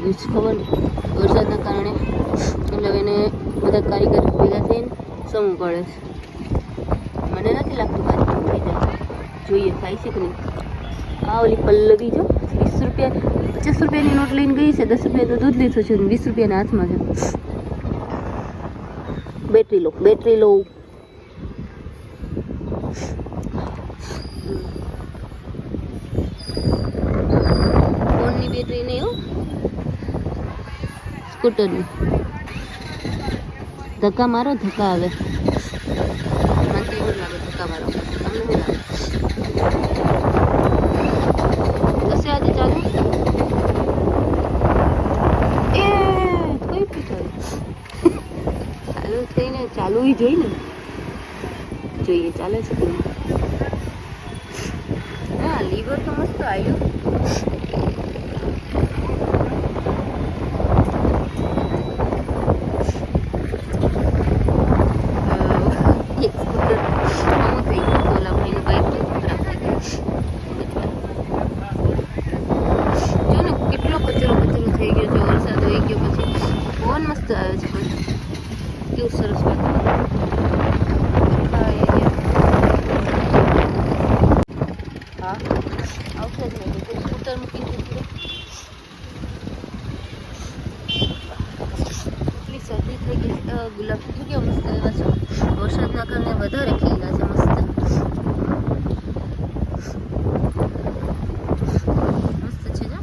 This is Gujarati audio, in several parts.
ખબર વરસાદના કારણે એટલે એને બધા કારીગર ભેગા થઈને સમૂહ પડે છે. મને નથી લાગતું કાંઈ થઈ જાય. જોઈએ થાય છે કે નહીં. આ ઓલી પલ્લવી જો 20 રૂપિયા 50 રૂપિયાની નોટ લઈને ગઈ છે. 10 રૂપિયા તો દૂધ લીધું છે 20 રૂપિયાના હાથમાં છે. બેટરી લો ફોનની બેટરી નહીં હો, સ્કૂટરની. ધક્કા મારો ધક્કા આવે. મને તો એવું લાગે ધક્કા મારો. તમને શું લાગે? કશે આજે ચાલુ એ કઈ પીછળ ચાલુ થઈને ચાલુ જોઈ ને જોઈએ ચાલે છે કે હા. લીવર તો મસ્ત આવ્યું. સરસ હા આવશે જ નહીં. સ્કૂટર મૂકી દીધું. એટલી શરદી થઈ ગઈ. ગુલાબ થઈ ગયા મસ્ત એવા છે. વરસાદના કારણે વધારે ખીલા છે મસ્ત. મસ્ત છે ને.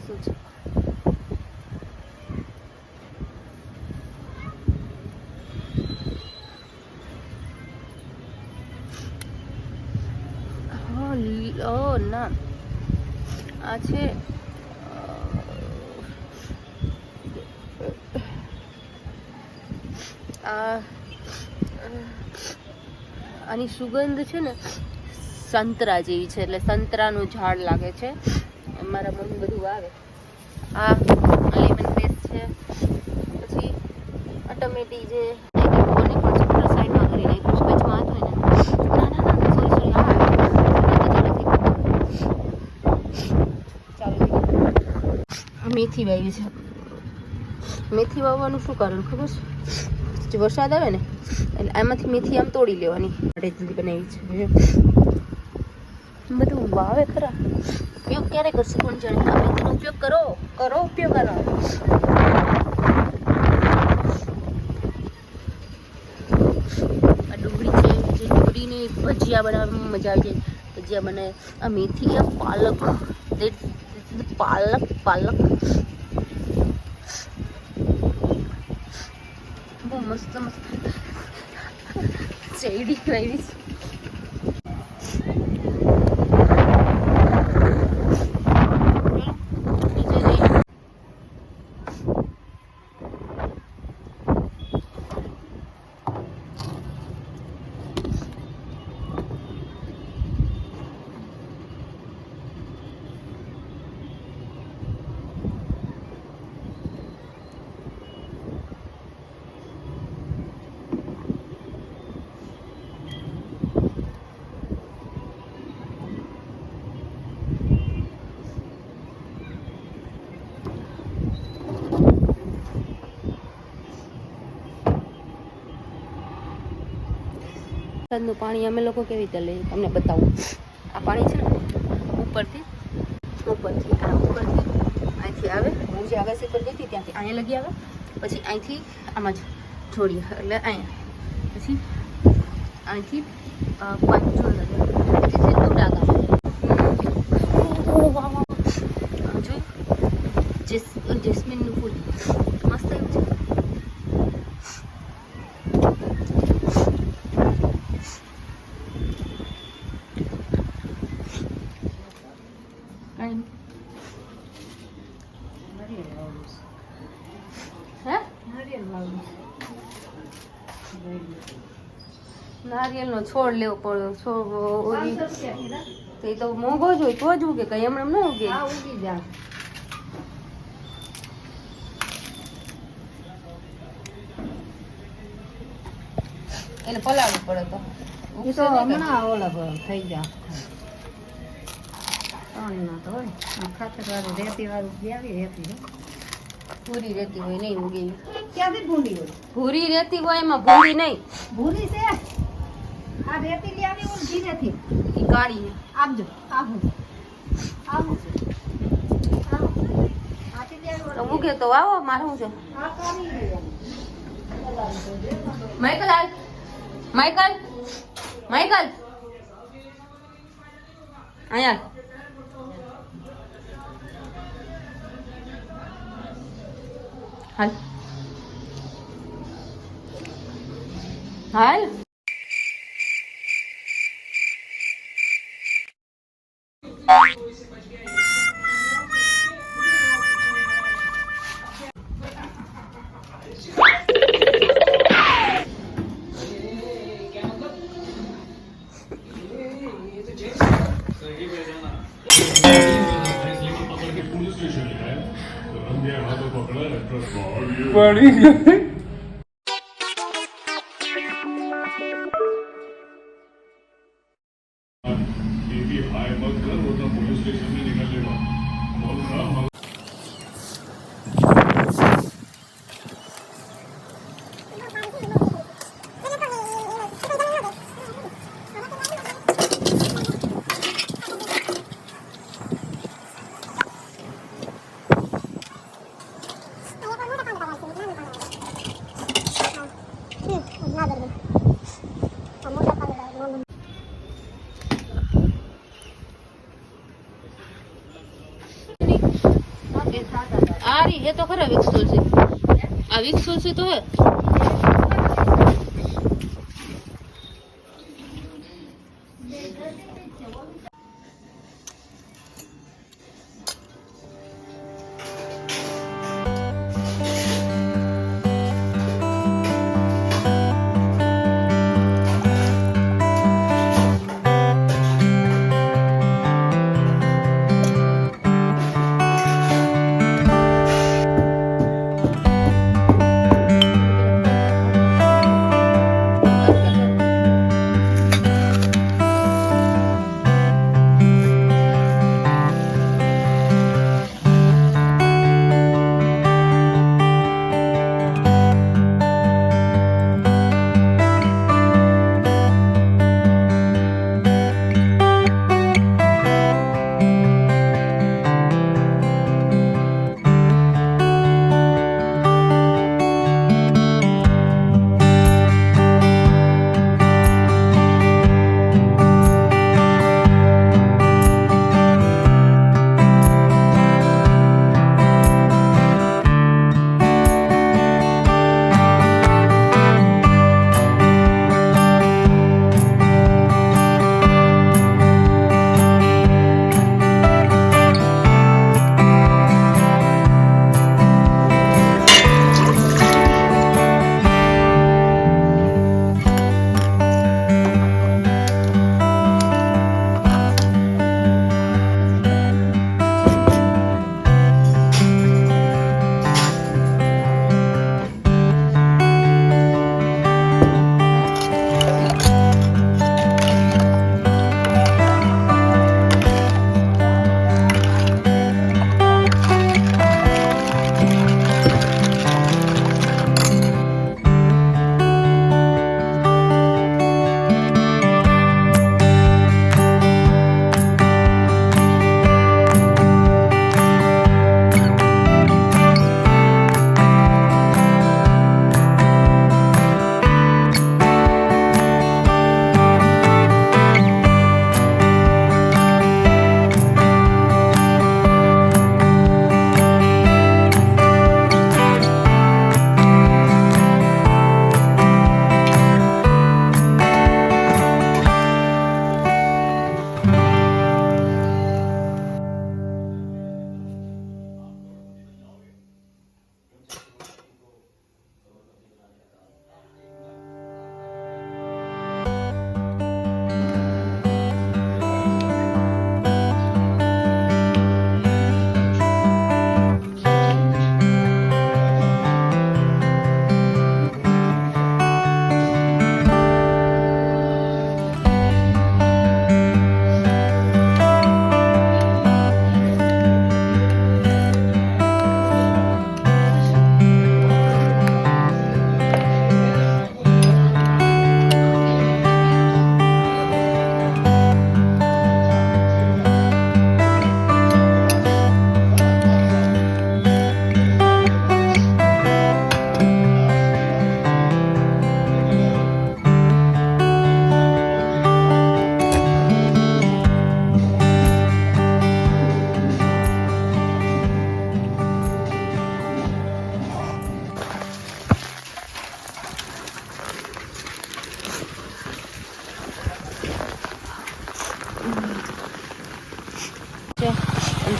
શું છે ના આ છે આની સુગંધ છે ને સંતરા જેવી છે. એટલે સંતરાનું ઝાડ લાગે છે. મારા મમ્મી બધું આવે. આ લેમન પેસ્ટ છે. પછી આ ટમેટી છે. કોની પણ છે સાઈડમાં કરી નાખ્યું છે. વચમાં હતું ને ના સોરી ચાલો મેથી વાવી છે. મેથી વાવવાનું શું કારણ ખબર છે? વરસાદ આવે ને એટલે આમાંથી મેથી આમ તોડી લેવાની જલ્દી બનાવી છે. બધું વાવે ખરા. ઉપયોગ ક્યારે કરશે કોણ જાણે. આ મેથીનો ઉપયોગ કરો ઉપયોગ કરો. આ ડુંગળી છે. જે ડુંગળીને ભજીયા બનાવવામાં મજા આવી જાય. ભજીયા બનાવે. આ મેથી આ પાલક પાલક બહુ મસ્ત શેરડી વાવી છે. વરસાદનું પાણી અમે લોકો કેવી રીતે લઈએ તમને બતાવું. આ પાણી છે ને ઉપરથી અહીંથી આવે. હું જે આગળ કરી દીધી ત્યાંથી અહીંયા લગી આવે. પછી અહીંથી આમાં જ છોડીએ એટલે અહીંયા. પછી અહીંથી પાઇપ છોડી લઈએ. સીધું ડાગા જોયું જેસ્મીનનું ફૂલ મસ્ત એવું છે. નારિયેલનો છોડ લેવો પડ્યો. છોડ એ તો મોંઘો જ હોય તો જ ઉગે. કઈ એમણે ન ઉગે. એને પલાળવું પડે તો એ તો હમણાં ઓલા થઈ જાય પાણીમાં તો હોય ખાતર વાળું રેતી વાળું આવી રેતી હોય ભૂરી રહેતી હોય નહીં ઉગે ક્યાંથી ભૂંડી હોય ભૂરી રહેતી હોય એમાં ભૂરી નહીં ભૂરી છે આ રેતી લઈ આવી ઓલી ધીરેથી એ કાઢી આપજો આવું આવું છે આવું આથી લઈ આવી ઉગે તો આવો મારે શું છે આ કાઢી લેવાનું માઇકલ હાલ માઇકલ માઇકલ અહીંયા હાલ હાલ આ રી એ તો ખરા વિક્સ તુલસી આ વિક્સ તુલસી તો હે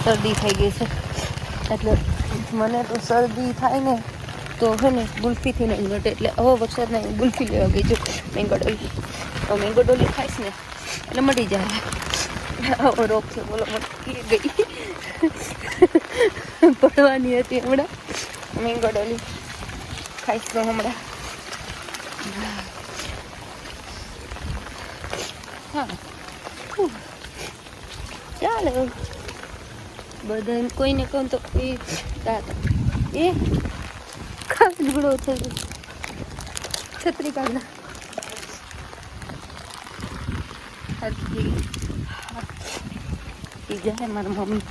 શરદી થઈ ગઈ છે. એટલે મને તો શરદી થાય ને તો છે ને ગુલ્ફીથી નહીં ઘટે. એટલે હવે વરસાદના ગુલ્ફી લેવા ગઈ છું મેંગો ડોલી. તો મેંગો ડોલી ખાઈશ ને એટલે મટી જાય. આવો રોગ છે બોલો. મટી ગઈ પડવાની હતી હમણાં. મેંગો ડોલી ખાઈશ તો હમણાં. હા ચાલો બધા કોઈને કહું તો એ કાગડો છે છત્રી કાગડા પીજા હે મારા મમ્મી.